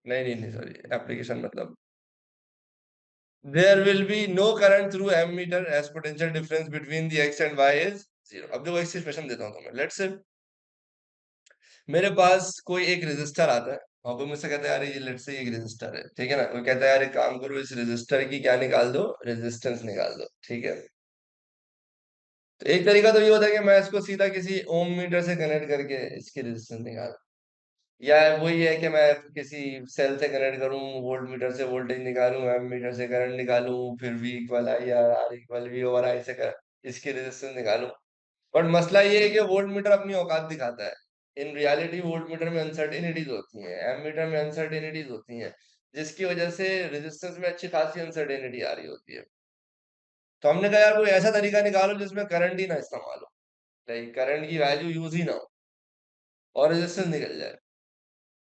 नहीं नहीं नहीं सॉरी, एप्लीकेशन मतलब there will be no current through ammeter as potential difference between the x and y is 0। अब देखो एक सिचुएशन देता हूँ तुम्हें, लेट्स से मेरे पास कोई एक रेजिस्टर आता है, और कोई मुझसे कहता है यार ये लेट्स से एक रेजिस्टर है, ठीक है ना। कोई कहता है यार एक काम करो, इस रेजिस्टर की क्या निकाल दो, रेजिस्टेंस निकाल दो, ठीक है। तो एक तरीका तो ये होता है कि मैं इसको सीधा किसी ओम मीटर से कनेक्ट करके इसकी रेजिस्टेंस निकाल, या वही है कि मैं किसी सेल से कनेक्ट करूं, वोल्ट मीटर से वोल्टेज निकालूं, एम मीटर से करंट निकालूं, फिर V equal I R equal V over आई से इसकी रेजिस्टेंस निकालूं। बट मसला ये है कि वोल्ट मीटर अपनी औकात दिखाता है। इन रियलिटी वोल्ट मीटर में अनसर्टेनिटीज होती हैं, एम मीटर में अनसर्टेनिटीज होती हैं, जिसकी वजह से रेजिस्टेंस में अच्छी खासी अनसर्टेनिटी आ रही होती है। तो हमने कहा यार कोई ऐसा तरीका निकालो जिसमें करंट ही ना इस्तेमाल हो। लाइक करंट की वैल्यू यूज ही ना हो और रेजिस्टेंस निकल जाए।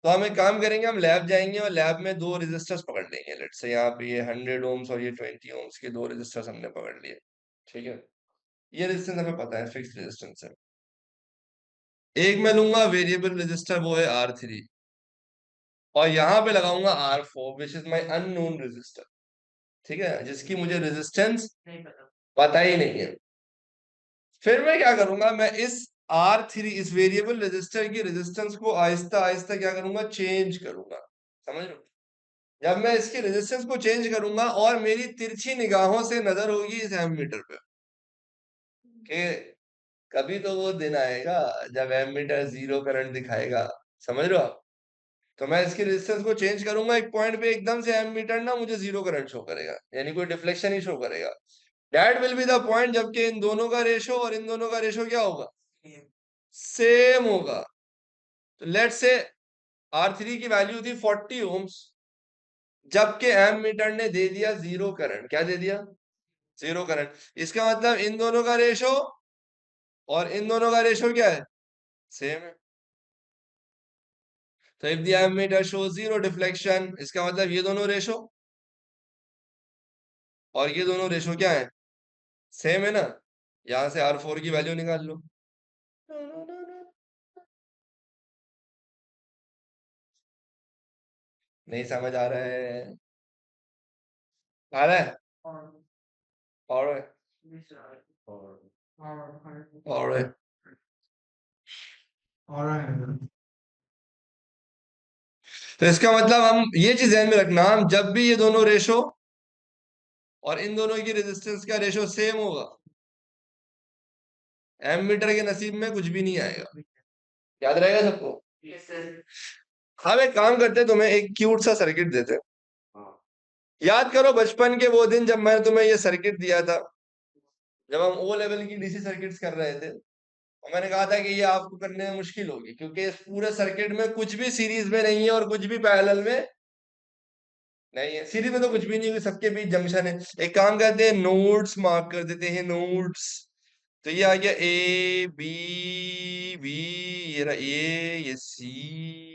तो हम एक काम करेंगे, हम लैब जाएंगे और लैब में दो रेजिस्टर्स पकड़ लेंगे। लेट्स से यहाँ पे ये 100 ओम्स और ये 20 ओम्स के दो रेजिस्टर्स हमने पकड़ लिए, ठीक है। ये रेजिस्टेंस हमें पता है, फिक्स रेजिस्टेंस है। एक मैं लूंगा वेरिएबल रेजिस्टर, वो है R3, और यहाँ पे लगाऊंगा R4 which is my unknown resistor, ठीक है, जिसकी मुझे रेजिस्टेंस पता ही नहीं है। फिर मैं क्या करूंगा, मैं इस R3 इस वेरिएबल रेजिस्टर की रेजिस्टेंस को आहिस्ता आहिस्ता क्या करूंगा, चेंज करूंगा। समझ लो, जब मैं इसकी रेजिस्टेंस को चेंज करूंगा और मेरी तिरछी निगाहों से नजर होगी इस एमीटर पे, कि कभी तो वो दिन आएगा जब एमीटर जीरो करंट दिखाएगा। समझ रहे हो आप? तो मैं इसकी रेजिस्टेंस को चेंज करूंगा, एक पॉइंट पे एकदम से एमीटर ना मुझे जीरो करंट शो करेगा, यानी कोई डिफ्लेक्शन ही शो करेगा। That will be the point जबकि इन दोनों का रेशो और इन दोनों का रेशो क्या होगा, सेम होगा। तो लेट्स से R3 की वैल्यू थी 40 ओम्स, जबकि एमीटर ने दे दिया जीरो करंट। क्या दे दिया? Zero current. इसका मतलब इन दोनों का रेशो और इन दोनों का रेशो क्या है, सेम है। तो if the ammeter show zero deflection, इसका मतलब ये दोनों रेशो और ये दोनों रेशो क्या है, सेम है ना। यहां से R4 की वैल्यू निकाल लो। नहीं समझ आ रहा है? आ रहा है? और और तो इसका मतलब हम ये चीज ध्यान में रखना, हम जब भी ये दोनों रेशो और इन दोनों की रेजिस्टेंस का रेशो सेम होगा, एमीटर के नसीब में कुछ भी नहीं आएगा। याद रहेगा सबको? हम एक काम करते हैं, तुम्हें एक क्यूट सा सर्किट देते हैं। याद करो बचपन के वो दिन जब मैंने तुम्हें ये सर्किट दिया था, जब हम ओ लेवल की डीसी सर्किट्स कर रहे थे, और मैंने कहा था कि ये आपको करने में मुश्किल होगी क्योंकि इस पूरे सर्किट में कुछ भी सीरीज में नहीं है और कुछ भी पैरेलल में नहीं है। सीरीज में तो कुछ भी नहीं है, सबके बीच जंक्शन है। एक काम करते हैं, नोड्स मार्क कर देते हैं, नोड्स। तो ये आ गया ए बी बी, ये रहा ए, ये सी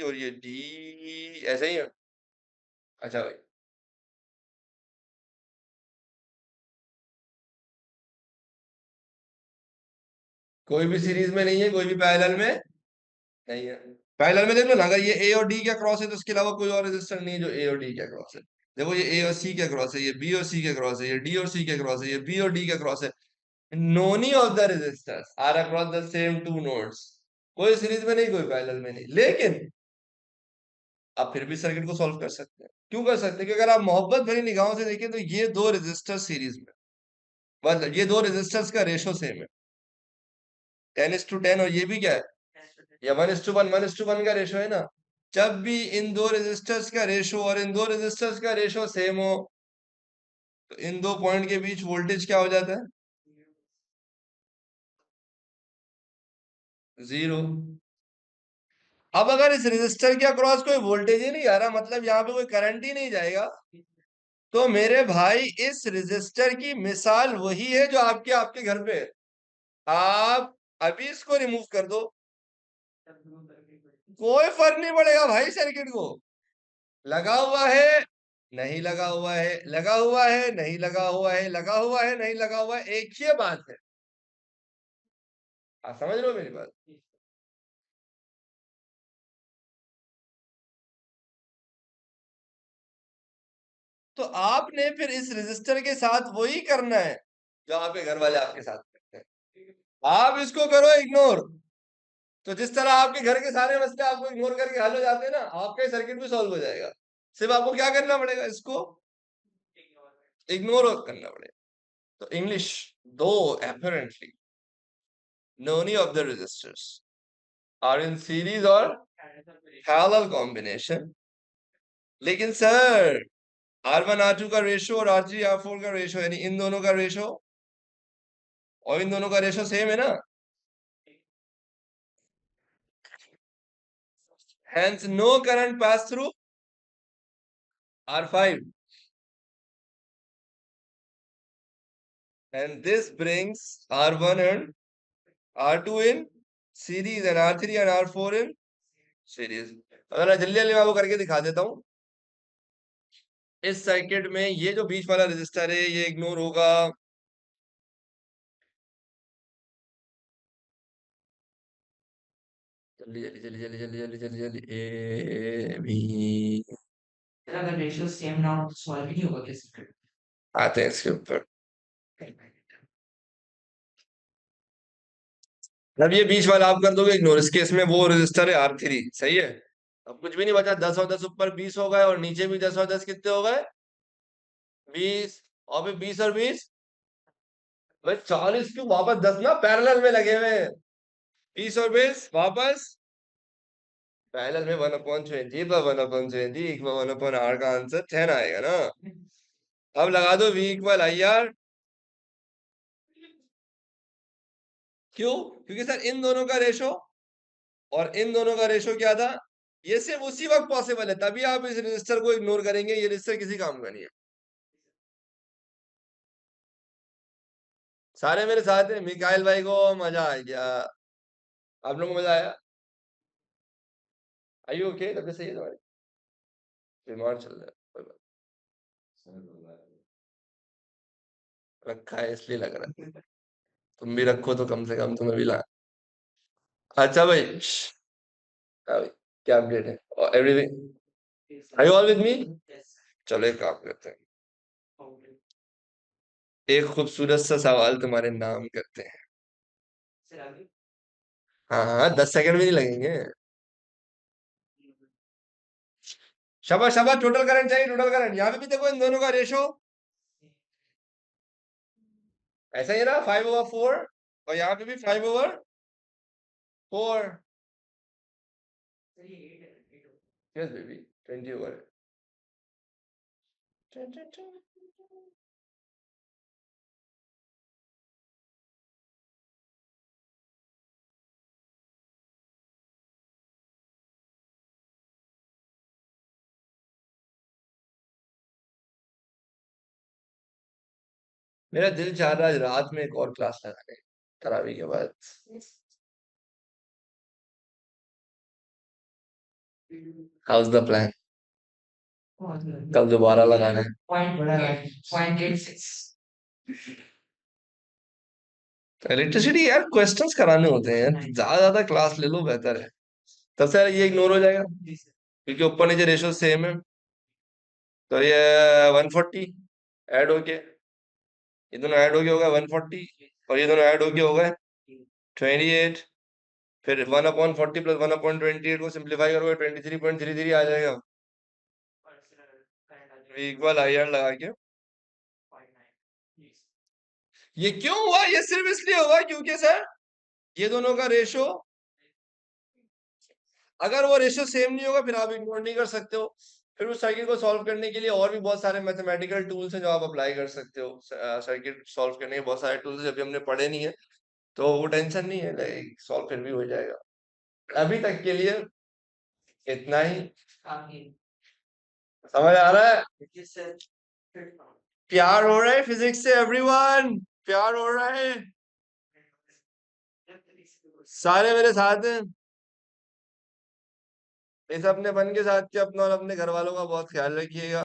और ये डी, ऐसा ही है। अच्छा भाई, कोई भी सीरीज में नहीं है, कोई भी पैरेलल में नहीं है। पैरेलल में देख लो ना, अगर ये ए और डी का क्रॉस है तो उसके अलावा कोई और रेजिस्टर नहीं है जो ए और डी का क्रॉस है। देखो ये ए और सी का क्रॉस है, ये बी और सी का क्रॉस है, ये डी और सी का क्रॉस है, ये बी और डी का क्रॉस है। None of the resistors are across the same two nodes. कोई सीरीज में नहीं, कोई पैरेलल में नहीं, लेकिन आप फिर भी सर्किट को सॉल्व कर सकते हैं। क्यों कर सकते हैं? क्योंकि अगर आप मोहब्बत भरी निगाहों से देखें तो ये दो रेजिस्टर सीरीज में, मतलब ये दो रेजिस्टर्स का रेशो सेम है, 10:10। और ये भी क्या है, या 1:1, 1:1 का रेशो है ना। जब भी इन दो रेजिस्टर्स का रेशो और इन दो रेजिस्टर्स का रेशो सेम हो, तो इन दो पॉइंट के बीच वोल्टेज क्या हो जाता है, जीरो। अब अगर इस रेजिस्टर के अक्रॉस कोई वोल्टेज ही नहीं आ रहा, मतलब यहाँ पे कोई करंट ही नहीं जाएगा, तो मेरे भाई इस रेजिस्टर की मिसाल वही है जो आपके आपके घर पे है। आप अभी इसको रिमूव कर दो, कोई फर्क नहीं पड़ेगा भाई सर्किट को। लगा हुआ है, नहीं लगा हुआ है, लगा हुआ है, नहीं लगा हुआ है, लगा हुआ है, नहीं लगा हुआ है, एक ही बात है। आप समझ रहे हो मेरी बात? तो आपने फिर इस रजिस्टर के साथ वही करना है जो आपके घर वाले आपके साथ करते हैं। आप इसको करो इग्नोर, तो जिस तरह आपके घर के सारे मसले आपको इग्नोर करके हल हो जाते हैं ना, आपका सर्किट भी सॉल्व हो जाएगा। सिर्फ आपको क्या करना पड़ेगा, इसको इग्नोर करना पड़ेगा। तो इंग्लिश, दो apparently none of the resistors are in series or parallel combination, लेकिन सर R1 R2 का रेशो और R3 R4 का रेशो, यानी इन दोनों का रेशो और इन दोनों का रेशो सेम है ना। Hence no current pass through R5। and this brings R1 and R2 in series and R3 and R4 in series। अगर मैं जल्दी जल्दी मैं आपको करके दिखा देता हूँ। इस सर्किट में ये जो बीच वाला रेजिस्टर है ये इग्नोर होगा। जल्दी जल्दी जल्दी जल्दी जल्दी जल्दी जल्दी जल्दी ए बी। अगर रेशियो सेम ना हो तो सॉल्व नहीं होगा कैसे? आते हैं इसके ऊपर। अब ये बीच वाला आप कर दोगे इग्नोर, इस केस में वो रेजिस्टर है R3, सही है। अब कुछ भी नहीं बचा, 10 और 10 ऊपर 20 हो गए और नीचे भी 10 और 10 कितने हो गए? 20। और फिर 20 और 20 भाई 40 क्यों, वापस 10 ना पैरेलल में लगे हुए हैं। 20 और 20 वापस पैरेलल में 1/20 पर 1/20 इक्वल 1/r का आंसर 10 आएगा ना। अब लगा दो V इक्वल IR। क्यों? क्योंकि सर इन दोनों का रेशो और इन दोनों का रेशो क्या था? ये सिर्फ उसी वक्त पॉसिबल है, तभी आप इस रजिस्टर को इग्नोर करेंगे। ये रजिस्टर किसी काम का नहीं है। सारे मेरे साथ हैं। मिकाइल भाई को मजा आ गया। आप लोगों को मजा आया? आई ओके? तबीयत सही है तुम्हारी? बीमार चल रहा है? कोई बात नहीं। रखा है इसलिए लग रहा है। तुम भी रखो तो कम से कम तुम्हें भी ला। अच्छा भाई, हाँ भाई, क्या अपडेट है? Everything are you all with me? चलो एक काम करते हैं, एक खूबसूरत सा सवाल तुम्हारे नाम करते हैं। हाँ हाँ, 10 सेकंड भी नहीं लगेंगे। शाबाश शाबाश, टोटल करंट चाहिए, टोटल करंट। यहाँ पे भी देखो इन दोनों का रेशो ऐसा ही है ना, 5/4। और यहाँ पे भी 5/4। Yes baby, 20/। मेरा दिल चाह रहा है आज रात में एक और क्लास लगाने, तरावी के बाद। House the plan? कल दोबारा लगाना है। पॉइंट बड़ा है, 0.86। इलेक्ट्रिसिटी यार क्वेश्चंस कराने होते हैं यार, ज्यादा क्लास ले लो बेहतर है। तब से ये इग्नोर हो जाएगा क्योंकि ऊपर नीचे रेशियो सेम है। तो ये 140 ऐड हो गया, ये दोनों ऐड हो गया होगा 140, और ये दोनों ऐड हो गया होगा 28। फिर 1/40 प्लस 1/28 को सिंप्लीफाई करोगे 23.33 आ जाएगा। इक्वल IR लगा के ये क्यों हुआ? ये सिर्फ इसलिए हुआ क्योंकि सर ये दोनों का रेशो, अगर वो रेशियो सेम नहीं होगा फिर आप इग्नोर नहीं कर सकते हो। फिर उस सर्किट को सॉल्व करने के लिए और भी बहुत सारे मैथमेटिकल टूल्स हैं जो आप अप्लाई कर सकते हो। सर्किट सॉल्व करने के बहुत सारे टूल्स जब भी हमने पढ़े नहीं है तो वो टेंशन नहीं है, लाइक सॉल्व फिर भी हो जाएगा। अभी तक के लिए इतना ही। समझ आ रहा है? प्यार हो रहा है फिजिक्स से एवरीवन, प्यार हो रहा है। सारे मेरे साथ हैं। इस अपने बन के साथ के अपना और अपने घर वालों का बहुत ख्याल रखिएगा।